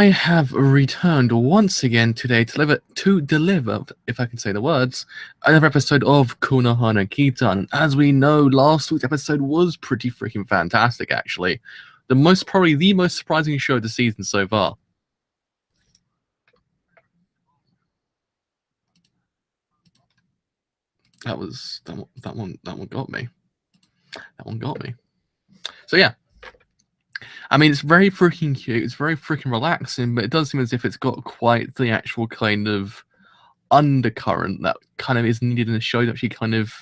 I have returned once again today to deliver, if I can say the words, another episode of Konohana Kitan. As we know, last week's episode was pretty freaking fantastic, actually. Probably the most surprising show of the season so far. That one got me. That one got me. So yeah, I mean, it's very freaking cute. It's very freaking relaxing, but it does seem as if it's got quite the actual kind of undercurrent that kind of is needed in the show to actually kind of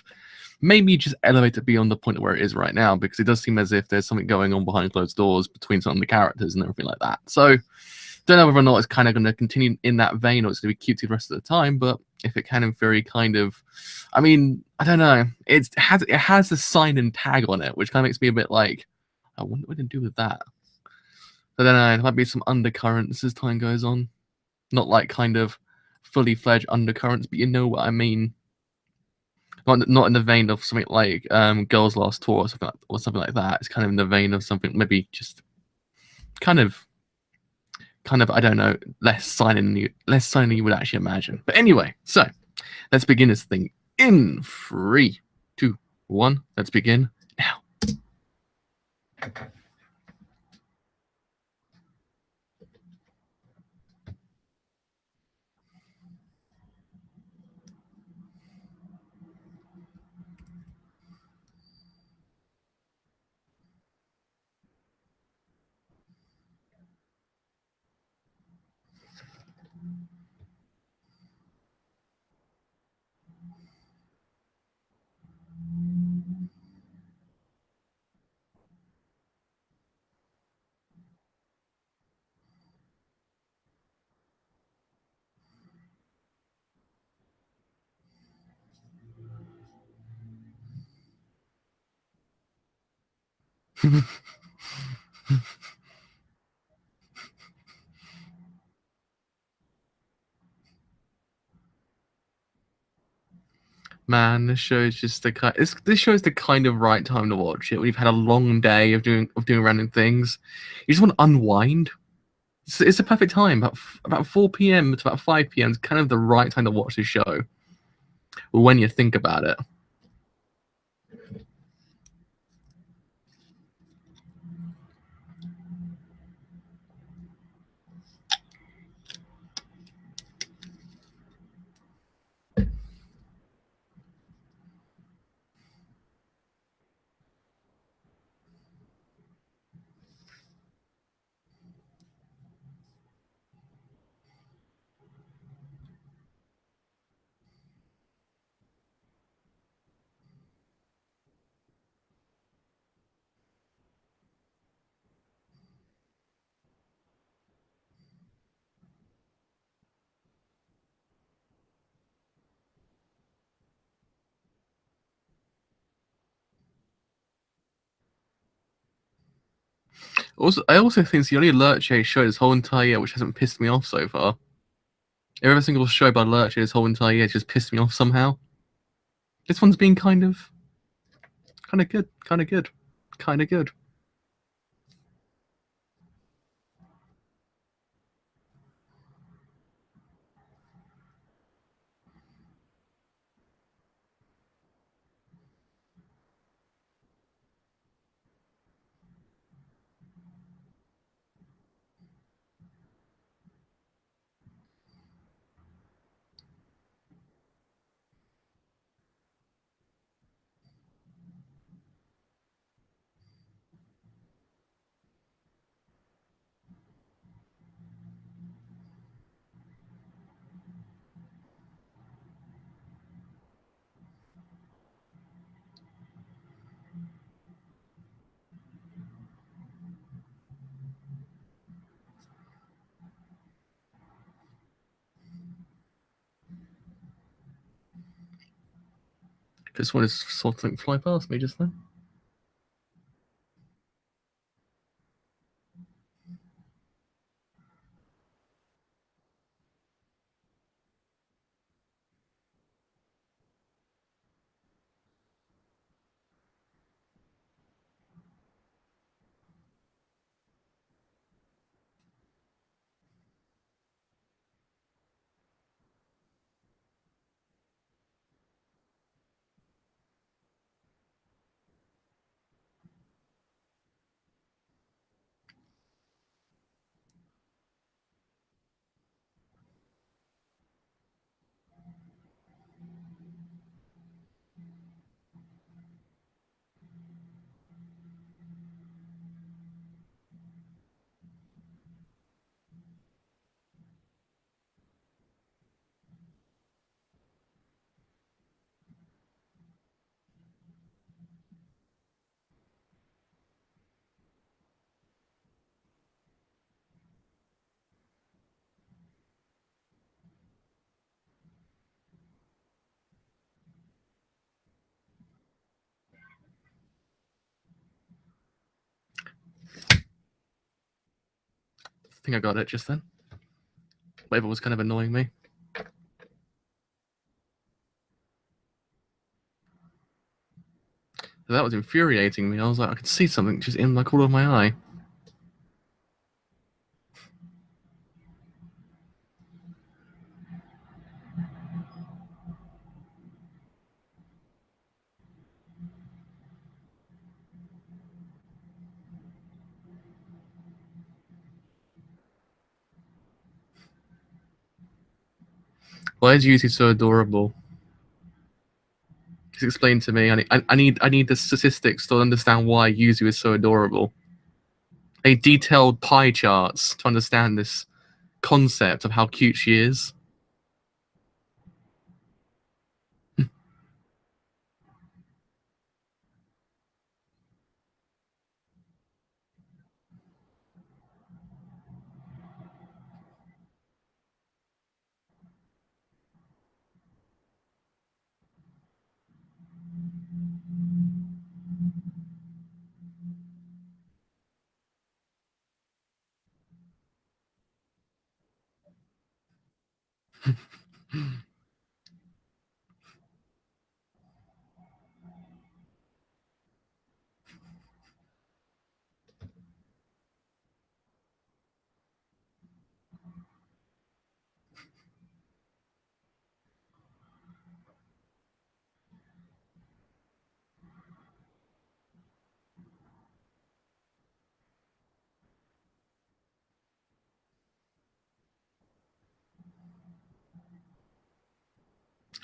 maybe just elevate it beyond the point where it is right now, because it does seem as if there's something going on behind closed doors between some of the characters and everything like that. So don't know whether or not it's kind of going to continue in that vein or it's going to be cutesy the rest of the time, but if it can, in very kind of, I mean, I don't know. It has a sign and tag on it, which kind of makes me a bit like, I wonder what to do with that. I don't know. There might be some undercurrents as time goes on, not like kind of fully fledged undercurrents, but you know what I mean. Not in the vein of something like Girls' Last Tour or something like that. It's kind of in the vein of something maybe just kind of I don't know, less signing than you would actually imagine. But anyway, so let's begin this thing in 3, 2, 1. Let's begin now. Man, this show is just this show is the kind of right time to watch it when you've had a long day of doing random things. You just want to unwind. It's a perfect time. About 4 p.m. to about 5 p.m. is kind of the right time to watch this show when you think about it. I also think it's the only Lurche show this whole entire year which hasn't pissed me off so far. Every single show by Lurche this whole entire year just pissed me off somehow. This one's been kind of good, kind of good, kind of good. This one is something fly past me just now. think I got it just then. Whatever was kind of annoying me. That was infuriating me. I was like, I could see something just in the corner of my eye. Why is Yuzi so adorable? Just explain to me. I need the statistics to understand why Yuzu is so adorable. A detailed pie charts to understand this concept of how cute she is.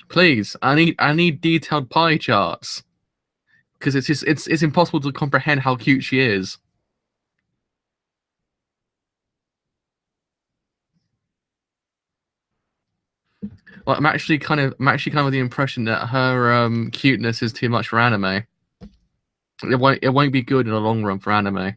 Please, I need detailed pie charts because it's impossible to comprehend how cute she is. Like, I'm actually kind of of the impression that her cuteness is too much for anime. It won't be good in the long run for anime.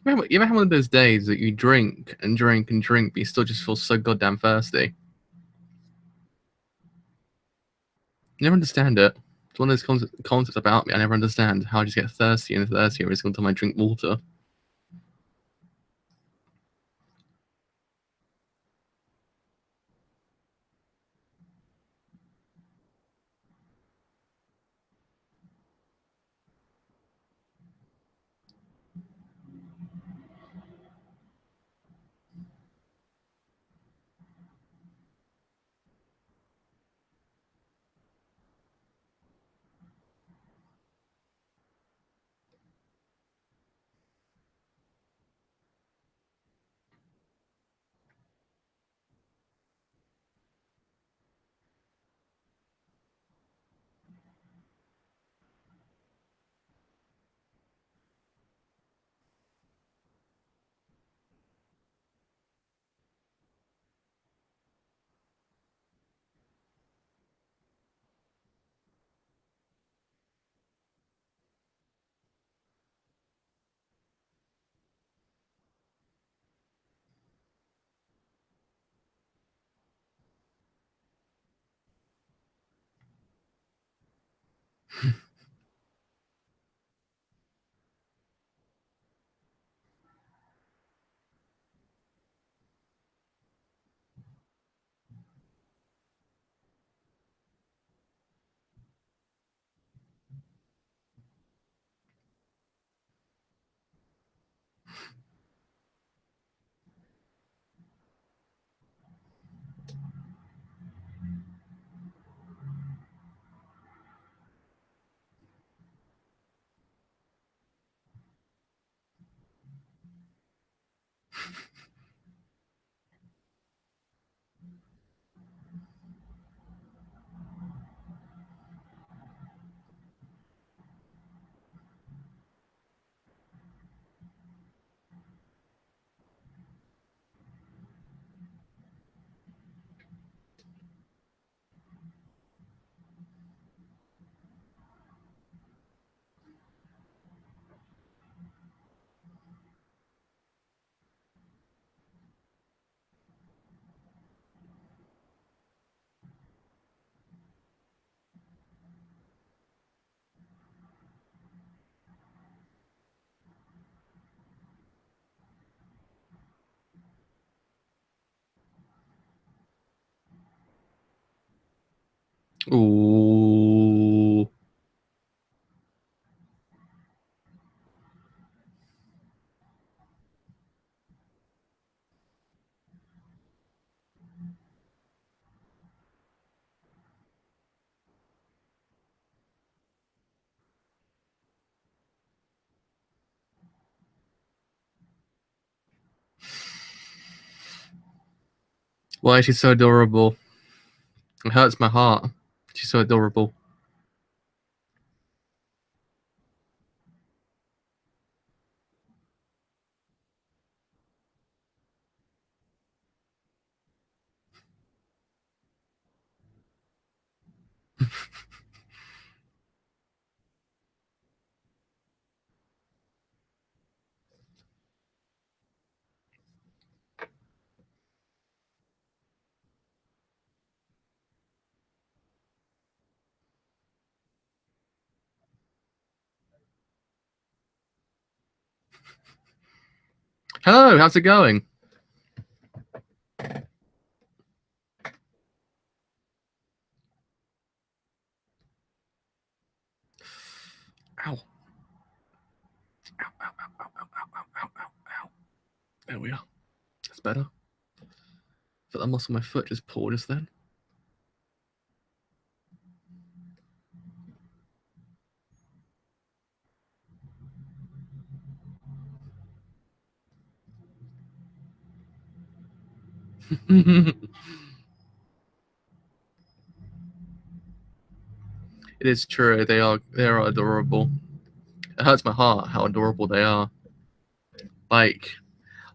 You ever have one of those days that you drink and drink and drink, but you still just feel so goddamn thirsty? You never understand it. It's one of those concepts about me. I never understand how I just get thirsty and thirsty every single time I drink water. Ooh. Why is she so adorable? It hurts my heart. She's so adorable. Hello, how's it going? Ow. Ow, ow, ow, ow, ow, ow, ow, ow, ow. There we are. That's better. But that muscle in my foot just pulled just then. It is true. They are adorable. It hurts my heart how adorable they are. Like,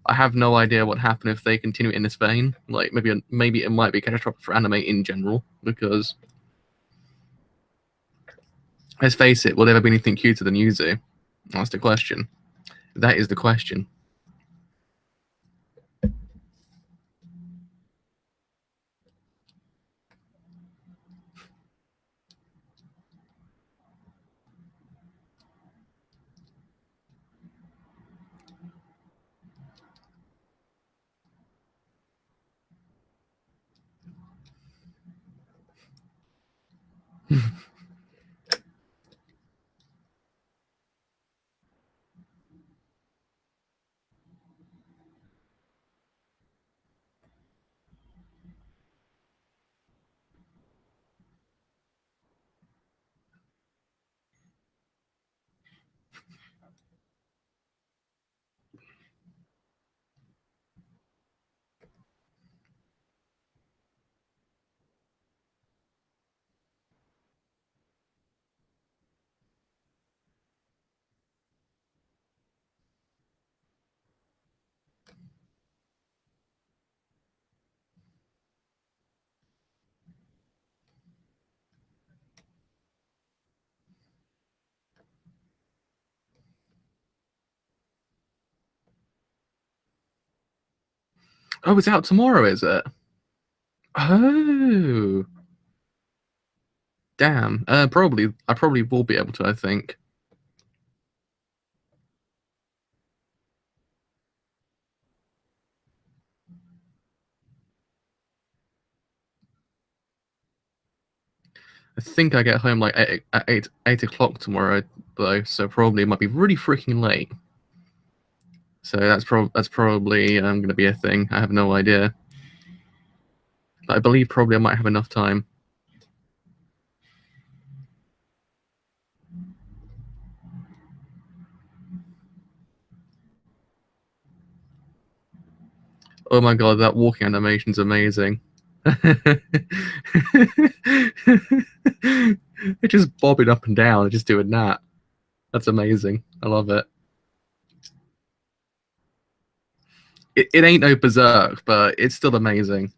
I have no idea what happened if they continue in this vein. Like, maybe it might be catastrophic for anime in general, because let's face it, will there ever be anything cuter than Yuzu? That's the question. That is the question. Oh, it's out tomorrow, is it? Oh, damn. Probably. I probably will be able to. I think. I think I get home like eight o'clock tomorrow, though. So probably it might be really freaking late. So that's probably going to be a thing. I have no idea. But I believe probably I might have enough time. Oh my god, that walking animation's amazing. They're just bobbing up and down, just doing that. That's amazing. I love it. It ain't no berserk, but it's still amazing.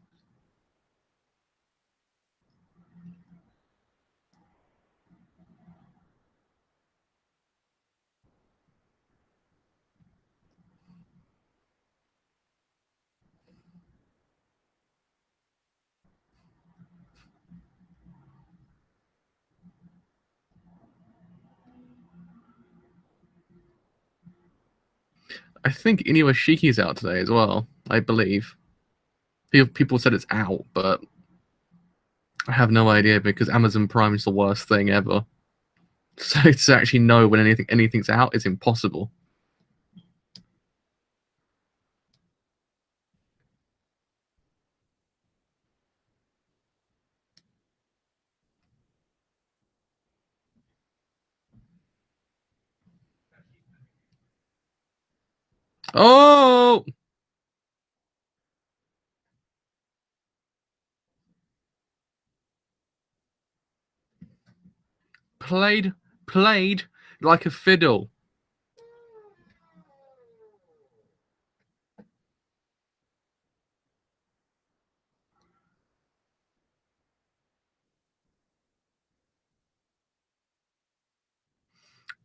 I think Inuashiki's out today as well, I believe. People said it's out, but I have no idea because Amazon Prime is the worst thing ever. So to actually know when anything's out is impossible. Oh, played like a fiddle.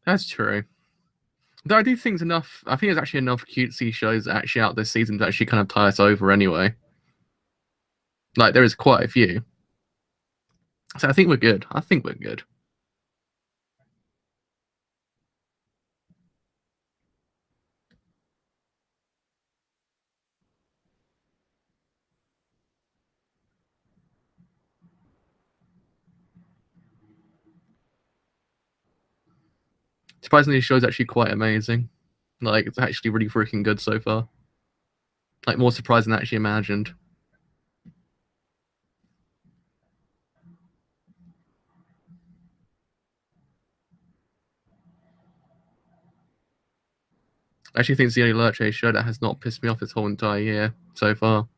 That's true. Though I do think it's enough. I think there's actually enough cutesy shows actually out this season to actually kind of tie us over anyway. Like there is quite a few. So I think we're good. I think we're good. Surprisingly, the show's actually quite amazing. Like it's actually really freaking good so far. Like more surprising than I actually imagined. I actually think it's the only Lurche show that has not pissed me off this whole entire year so far.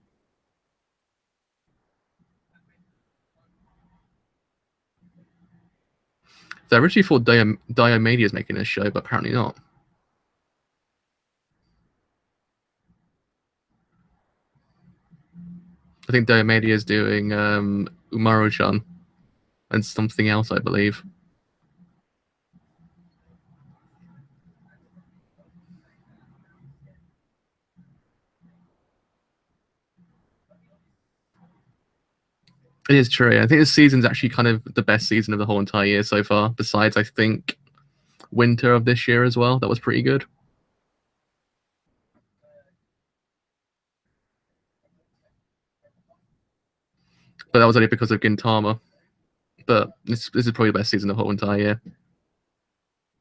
So I originally thought Diomede is making this show, but apparently not. I think Diomede is doing Umaru-chan and something else, I believe. It is true. I think this season's actually kind of the best season of the whole entire year so far. Besides, I think winter of this year as well. That was pretty good. But that was only because of Gintama. But this is probably the best season of the whole entire year.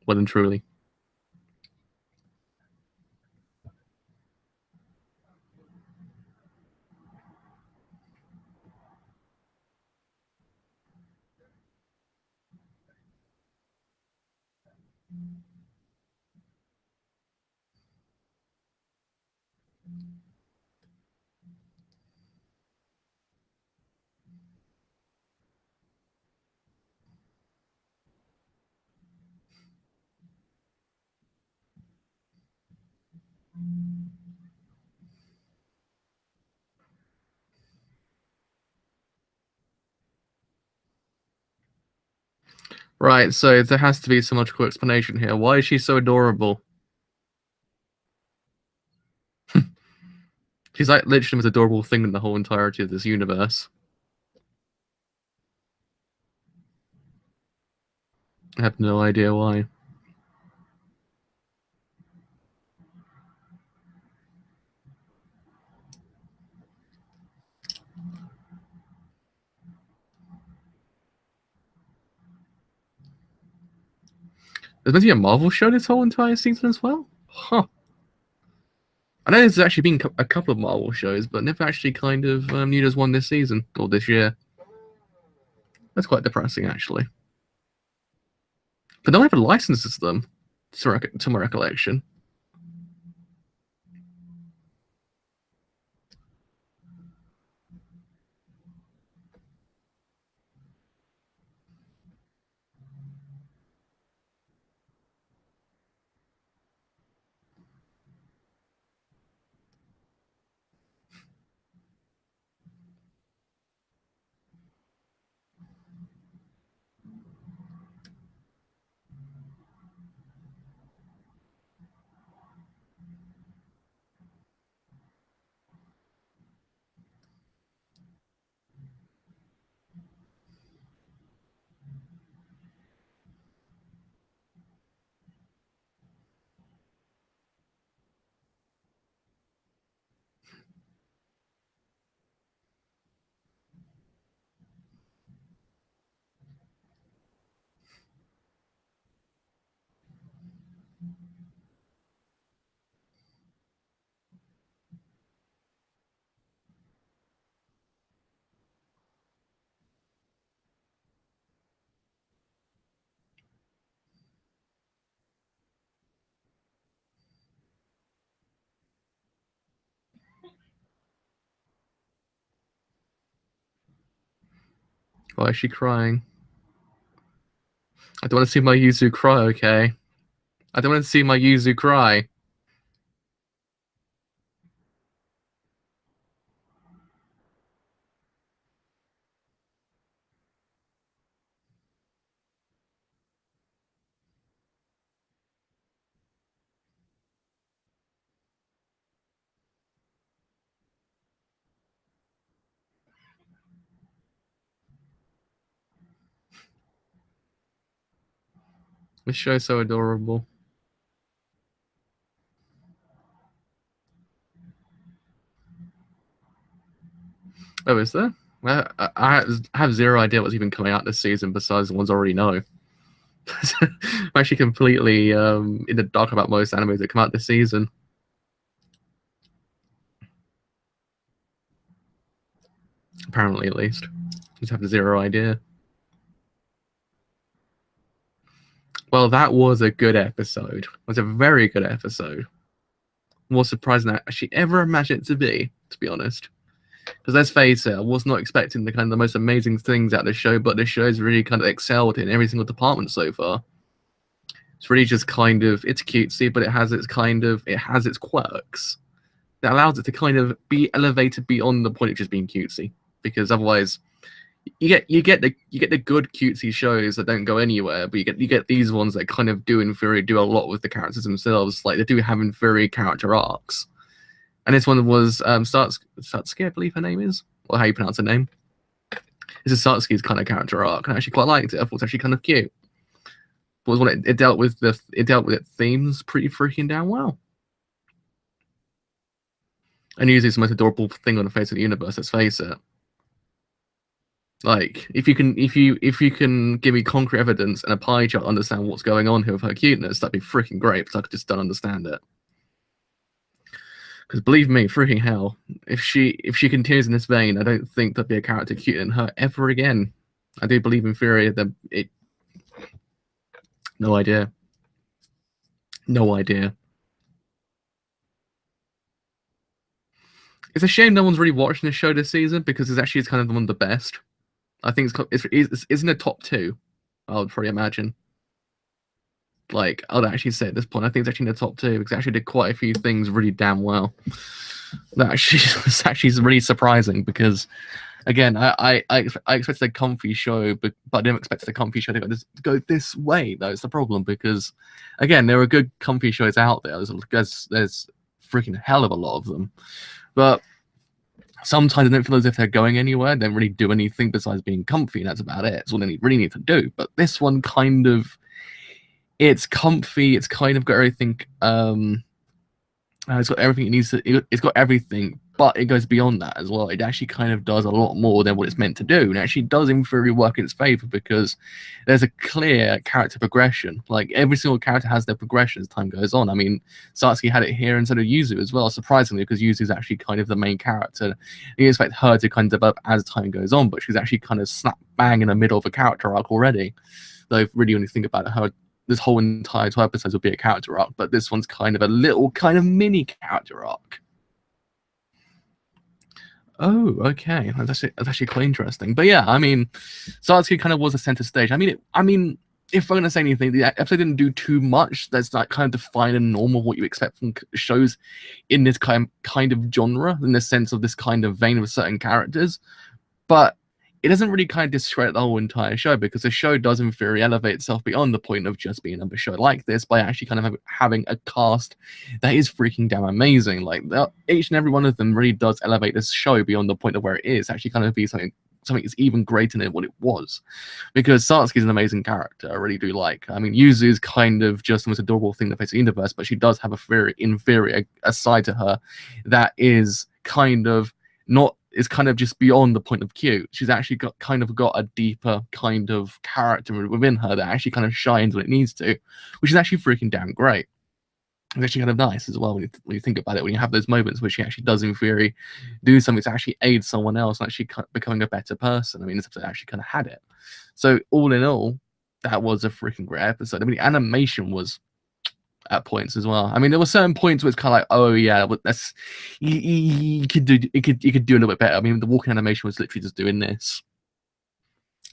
Well and truly. Right, so there has to be some logical explanation here. Why is she so adorable? She's like literally the most adorable thing in the whole entirety of this universe. I have no idea why. There's meant to be a Marvel show this whole entire season as well? Huh. I know there's actually been a couple of Marvel shows, but never actually kind of knew there's one this season or this year. That's quite depressing, actually. But no one ever licenses them, to my recollection. Why is she crying? I don't want to see my Yuzu cry, okay? I don't want to see my Yuzu cry. This show's so adorable. Oh, is there? I have zero idea what's even coming out this season besides the ones I already know. I'm actually completely in the dark about most animes that come out this season. Apparently, at least. Just have zero idea. Well, that was a good episode. It was a very good episode. More surprising than I actually ever imagined it to be honest. Because let's face it, I was not expecting the kind of the most amazing things out of the show, but the show's really kind of excelled in every single department so far. It's really just kind of, it's cutesy, but it has its quirks that allows it to kind of be elevated beyond the point of just being cutesy. Because otherwise, you get the good cutesy shows that don't go anywhere, but you get these ones that kind of do a lot with the characters themselves. Like they do have inferior character arcs. And this one was Satsuki, I believe her name is, or how you pronounce her name. This is Satsuki's kind of character arc, and I actually quite liked it. I thought it was actually kind of cute. But it dealt with its themes pretty freaking damn well. And usually it's the most adorable thing on the face of the universe. Let's face it. Like if you can give me concrete evidence and a pie chart to understand what's going on here with her cuteness, that'd be freaking great. But I just don't understand it. Because believe me, freaking hell, if she continues in this vein, I don't think there'll be a character cuter than her ever again. I do believe in theory that it. No idea. No idea. It's a shame no one's really watching this show this season because it's kind of one of the best. I think it's in the top 2. I would probably imagine. Like I would actually say at this point, I think it's actually in the top 2 because it actually did quite a few things really damn well. That actually it's actually really surprising because, again, I expected a comfy show, but I didn't expect a comfy show to go this way. That's the problem because, again, there are good comfy shows out there. There's freaking hell of a lot of them, but sometimes I don't feel as if they're going anywhere. They don't really do anything besides being comfy, and that's about it. It's all they really need to do. But this one kind of, it's comfy. It's kind of got everything. It's got everything it needs to. It's got everything, but it goes beyond that as well. It actually kind of does a lot more than what it's meant to do, and it actually does in theory work in its favor because there's a clear character progression. Like every single character has their progression as time goes on. I mean, Satsuki had it here, and so did Yuzu as well. Surprisingly, because Yuzu is actually kind of the main character. You expect her to kind of develop as time goes on, but she's actually kind of slap bang in the middle of a character arc already. Though, really, when you think about it, her this whole entire 12 episodes will be a character arc, but this one's kind of a little kind of mini character arc. Oh, okay. That's actually quite interesting. But yeah, I mean, Satsuki kind of was a center stage. I mean, if I'm gonna say anything, the episode didn't do too much. That's like kind of define a normal what you expect from shows in this kind of genre, in the sense of this kind of vein with certain characters. But it doesn't really kind of discredit the whole entire show because the show does in theory elevate itself beyond the point of just being a show like this by actually kind of having a cast that is freaking damn amazing. Like each and every one of them really does elevate this show beyond the point of where it is. Actually kind of be something that's even greater than what it was. Because Satsuki is an amazing character. I really do like. I mean, Yuzu is kind of just the most adorable thing in the face of the universe, but she does have a very inferior side to her that is kind of not is kind of just beyond the point of cute. She's actually got a deeper kind of character within her that actually kind of shines when it needs to, which is actually freaking damn great. It's actually kind of nice as well when you think about it, when you have those moments where she actually does in theory do something to actually aid someone else and actually becoming a better person. I mean, this episode actually kind of had it. So all in all, that was a freaking great episode. I mean, the animation was at points as well. I mean, there were certain points where it's kind of like, oh yeah, that's you could do a little bit better. I mean, the walking animation was literally just doing this.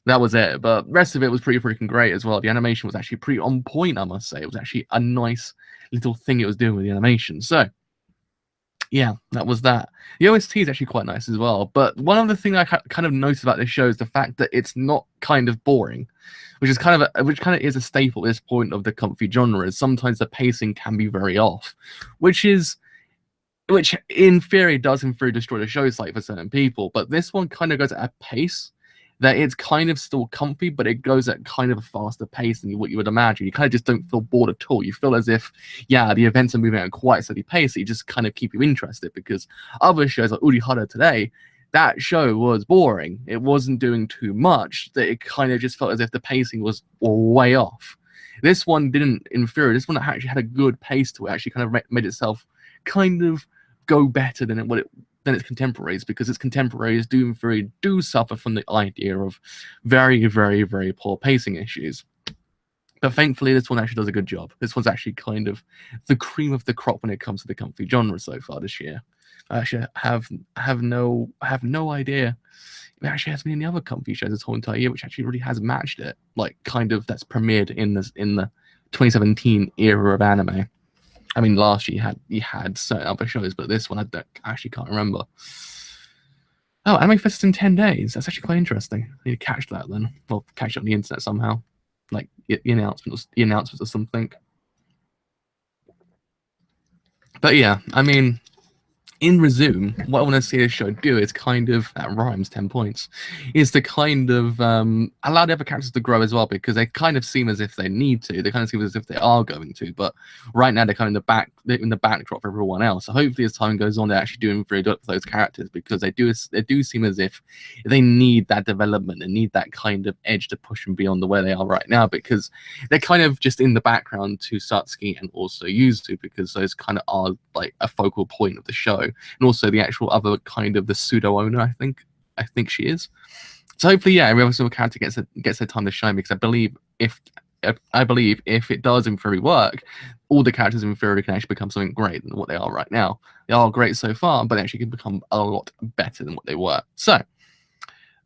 That was it. But the rest of it was pretty freaking great as well. The animation was actually pretty on point, I must say. It was actually a nice little thing it was doing with the animation. So, yeah, that was that. The OST is actually quite nice as well. But one of the things I kind of noticed about this show is the fact that it's not kind of boring, which kind of is a staple at this point of the comfy genre. Is sometimes the pacing can be very off, which in theory does in theory destroy the show slightly for certain people. But this one kind of goes at a pace that it's kind of still comfy, but it goes at kind of a faster pace than what you would imagine. You kind of just don't feel bored at all. You feel as if, yeah, the events are moving at quite a steady pace. That you just kind of keep you interested, because other shows like Urihara Today, that show was boring. It wasn't doing too much. That it kind of just felt as if the pacing was way off. This one didn't inferior. This one actually had a good pace to it. Actually kind of made itself kind of go better than its contemporaries, because its contemporaries do suffer from the idea of very, very, very poor pacing issues. But thankfully, this one actually does a good job. This one's actually kind of the cream of the crop when it comes to the comfy genre so far this year. I actually have no idea if it actually has been any other comfy shows this whole entire year which actually really has matched it, like kind of that's premiered in the 2017 era of anime. I mean, last year you had certain other shows, but this one I actually can't remember. Oh, Anime Fest in 10 days. That's actually quite interesting. I need to catch that then. Well, catch it on the internet somehow. Like the announcements or something. But yeah, I mean, in resume, what I want to see this show do is kind of, that rhymes 10 points, is to kind of allow the other characters to grow as well, because they kind of seem as if they need to. They kind of seem as if they are going to, but right now they're kind of in the backdrop for everyone else. So hopefully as time goes on, they're actually doing very good for those characters, because they do seem as if they need that development and need that kind of edge to push them beyond the way they are right now, because they're kind of just in the background to Satsuki and also Yuzu, because those kind of are like a focal point of the show. And also the actual other kind of the pseudo owner, I think she is. So hopefully, yeah, every single character gets their time to shine, because I believe if it does in theory work, all the characters in theory can actually become something great than what they are right now. They are great so far, but they actually can become a lot better than what they were. So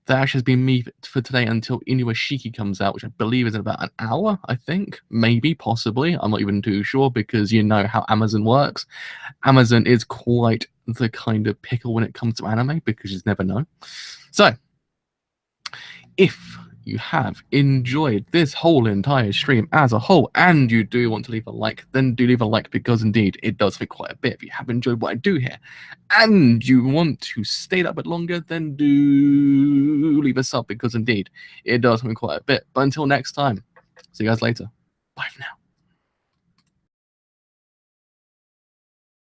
that actually has been me for today until Inuashiki comes out, which I believe is in about an hour, I think. Maybe, possibly. I'm not even too sure, because you know how Amazon works. Amazon is quite the kind of pickle when it comes to anime, because you just never know. So, if you have enjoyed this whole entire stream as a whole, and you do want to leave a like, then do leave a like, because indeed it does fit quite a bit. If you have enjoyed what I do here and you want to stay that bit longer, then do leave a sub, because indeed it does fit quite a bit. But until next time, see you guys later. Bye for now.